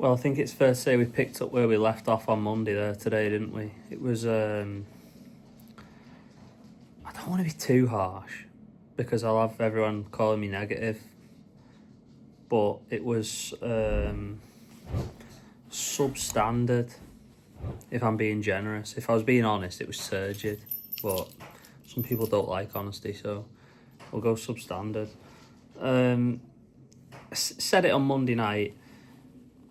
Well, I think it's fair to say we picked up where we left off on Monday there today, didn't we? It was, I don't want to be too harsh because I'll have everyone calling me negative, but it was substandard, if I'm being generous. If I was being honest, it was turgid, but some people don't like honesty, so we'll go substandard. Said it on Monday night,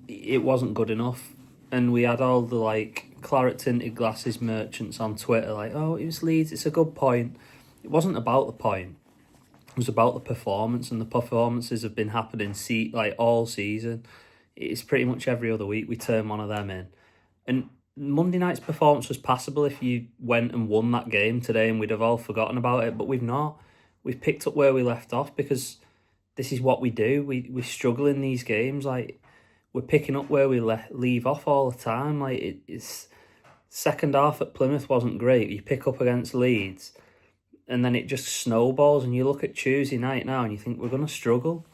it wasn't good enough, and we had all the claret tinted glasses merchants on Twitter oh, it was Leeds, it's a good point. It wasn't about the point, it was about the performance, and the performances have been happening all season. It's pretty much every other week we turn one of them in, and Monday night's performance was passable if you went and won that game today, and we'd have all forgotten about it, but we've not. We've picked up where we left off because this is what we do. We struggle in these games. We're picking up where we leave off all the time. It's second half at Plymouth wasn't great. You pick up against Leeds, and then it just snowballs. And you look at Tuesday night now, and you think we're going to struggle.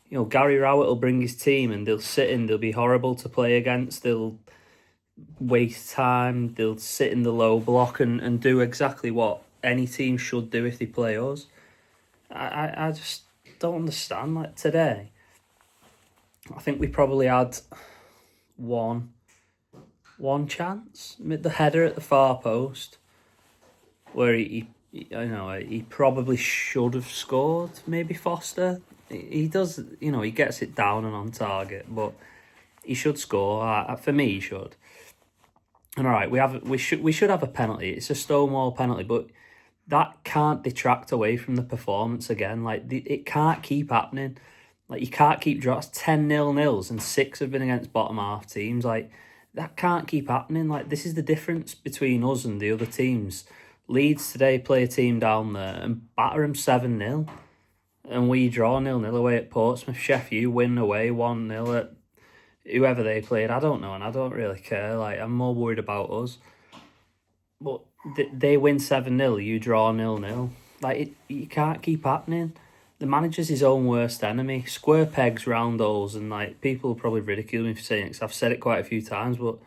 You know, Gary Rowett will bring his team, and they'll be horrible to play against. They'll waste time. They'll sit in the low block and do exactly what any team should do if they play us. I just don't understand. Today, I think we probably had one chance. The header at the far post, where he probably should have scored. Maybe Foster. He does. He gets it down and on target, but he should score. For me, he should. And all right, we should have a penalty. It's a Stonewall penalty, but that can't detract away from the performance again. It can't keep happening. You can't keep drops 10-0-0s and 6 have been against bottom half teams. That can't keep happening. This is the difference between us and the other teams. Leeds today play a team down there and batter them 7-0. And we draw 0-0 away at Portsmouth. Sheffield win away 1-0 at whoever they played. I don't know, and I don't really care. I'm more worried about us. But they win 7-0, you draw 0-0. It can't keep happening. The manager's his own worst enemy. Square pegs, round holes, and people will probably ridicule me for saying it because I've said it quite a few times, but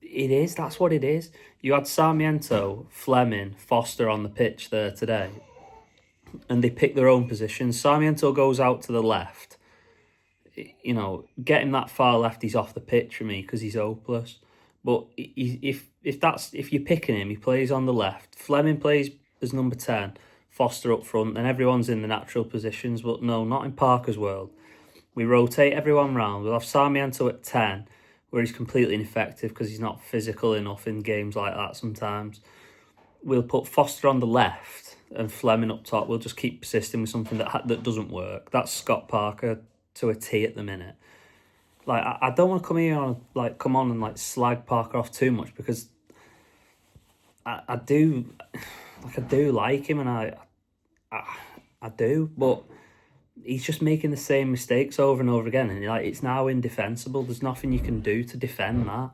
it is. That's what it is. You had Sarmiento, Fleming, Foster on the pitch there today, and they pick their own positions. Sarmiento goes out to the left. Get him that far left, he's off the pitch for me because he's hopeless. But if you're picking him, he plays on the left. Fleming plays as number 10. Foster up front, and everyone's in the natural positions, but no, not in Parker's world. We rotate everyone round. We'll have Sarmiento at 10, where he's completely ineffective because he's not physical enough in games like that sometimes. We'll put Foster on the left and Fleming up top. We'll just keep persisting with something that doesn't work. That's Scott Parker to a T at the minute. I don't want to come on and slag Parker off too much because I do like him, and I do, but he's just making the same mistakes over and over again, and it's now indefensible. There's nothing you can do to defend that.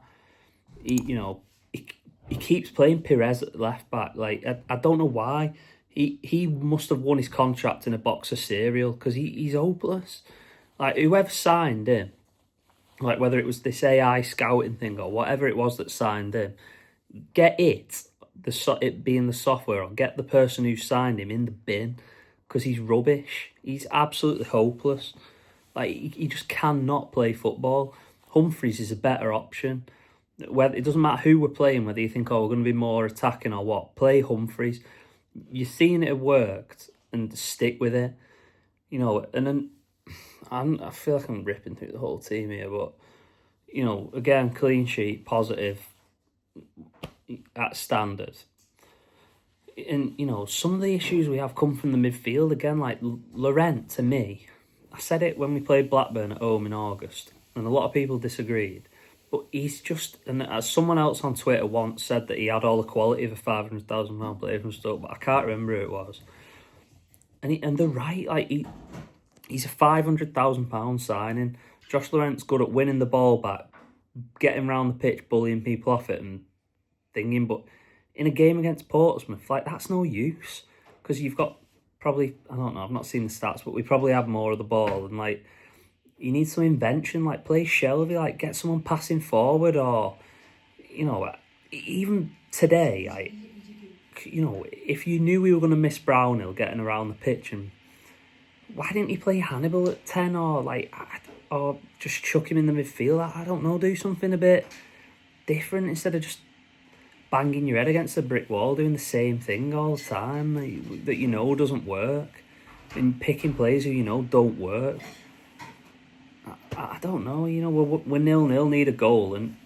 He keeps playing Perez at left back. I don't know why. He must have won his contract in a box of cereal because he's hopeless. Whoever signed him, whether it was this AI scouting thing or whatever it was that signed him, get it being the software on, get the person who signed him in the bin because he's rubbish. He's absolutely hopeless. He just cannot play football. Humphreys is a better option. It doesn't matter who we're playing, whether you think, we're going to be more attacking or what. Play Humphreys. You've seen it have worked and stick with it. And then I feel like I'm ripping through the whole team here, but, again, clean sheet, positive, at standard. And, some of the issues we have come from the midfield again, Laurent, to me. I said it when we played Blackburn at home in August, and a lot of people disagreed. But he's just, and as someone else on Twitter once said that he had all the quality of a £500,000 player from Stoke, but I can't remember who it was. And they're right, he's a £500,000 signing. Josh Laurent's good at winning the ball back, getting around the pitch, bullying people off it and thinking, but in a game against Portsmouth, that's no use because you've got probably, I don't know, I've not seen the stats, but we probably have more of the ball, and you need some invention, like play Shelby, like get someone passing forward, or, even today, like, if you knew we were going to miss Brownhill getting around the pitch, and why didn't you play Hannibal at 10, or just chuck him in the midfield? I don't know, do something a bit different instead of just banging your head against a brick wall, doing the same thing all the time that doesn't work, and picking players who don't work. I don't know, we're 0-0, need a goal, and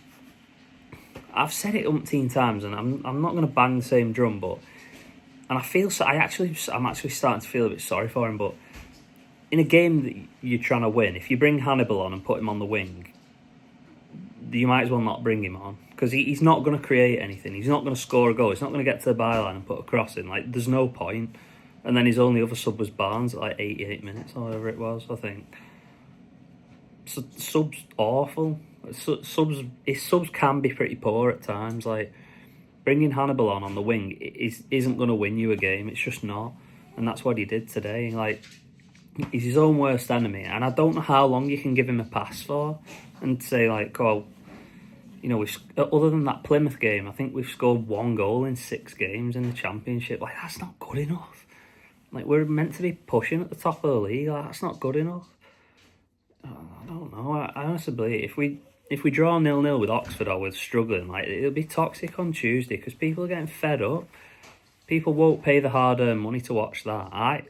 I've said it umpteen times, and I'm not going to bang the same drum, and I feel so. I'm actually starting to feel a bit sorry for him. But in a game that you're trying to win, if you bring Hannibal on and put him on the wing, you might as well not bring him on, because he's not going to create anything. He's not going to score a goal. He's not going to get to the byline and put a cross in. Like, there's no point. And then his only other sub was Barnes at 88 minutes, or whatever it was, I think. So, sub's awful. Subs can be pretty poor at times. Like, bringing Hannibal on the wing isn't going to win you a game. It's just not, and that's what he did today. Like, he's his own worst enemy, and I don't know how long you can give him a pass for, and say like, oh, other than that Plymouth game, I think we've scored 1 goal in 6 games in the Championship. Like, that's not good enough. Like, we're meant to be pushing at the top of the league. Like, that's not good enough. I don't know. I honestly believe if we draw 0-0 with Oxford, or we're struggling, like, it'll be toxic on Tuesday, because people are getting fed up. People won't pay the hard-earned money to watch that.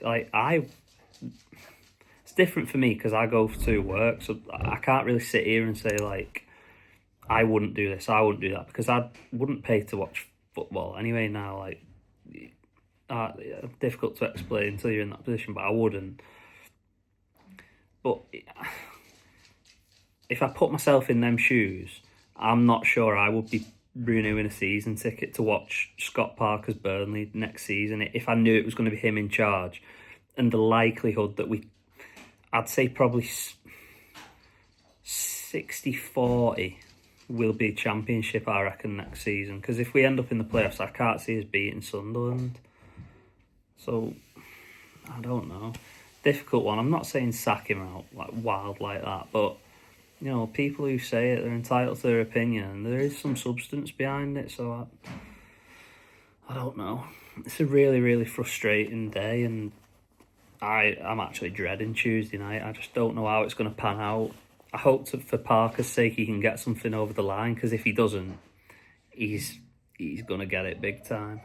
It's different for me because I go to work, so I can't really sit here and say like, I wouldn't do this, I wouldn't do that, because I wouldn't pay to watch football anyway now. Like, difficult to explain until you're in that position, but I wouldn't. But if I put myself in them shoes, I'm not sure I would be renewing a season ticket to watch Scott Parker's Burnley next season if I knew it was going to be him in charge, and the likelihood that I'd say probably 60-40 will be Championship, I reckon, next season. Because if we end up in the playoffs, I can't see us beating Sunderland. So, I don't know. Difficult one. I'm not saying sack him out like wild like that, but people who say it, they're entitled to their opinion, and there is some substance behind it. So I don't know. It's a really, really frustrating day, and I'm actually dreading Tuesday night. I just don't know how it's going to pan out. I hope for Parker's sake he can get something over the line, because if he doesn't, he's going to get it big time.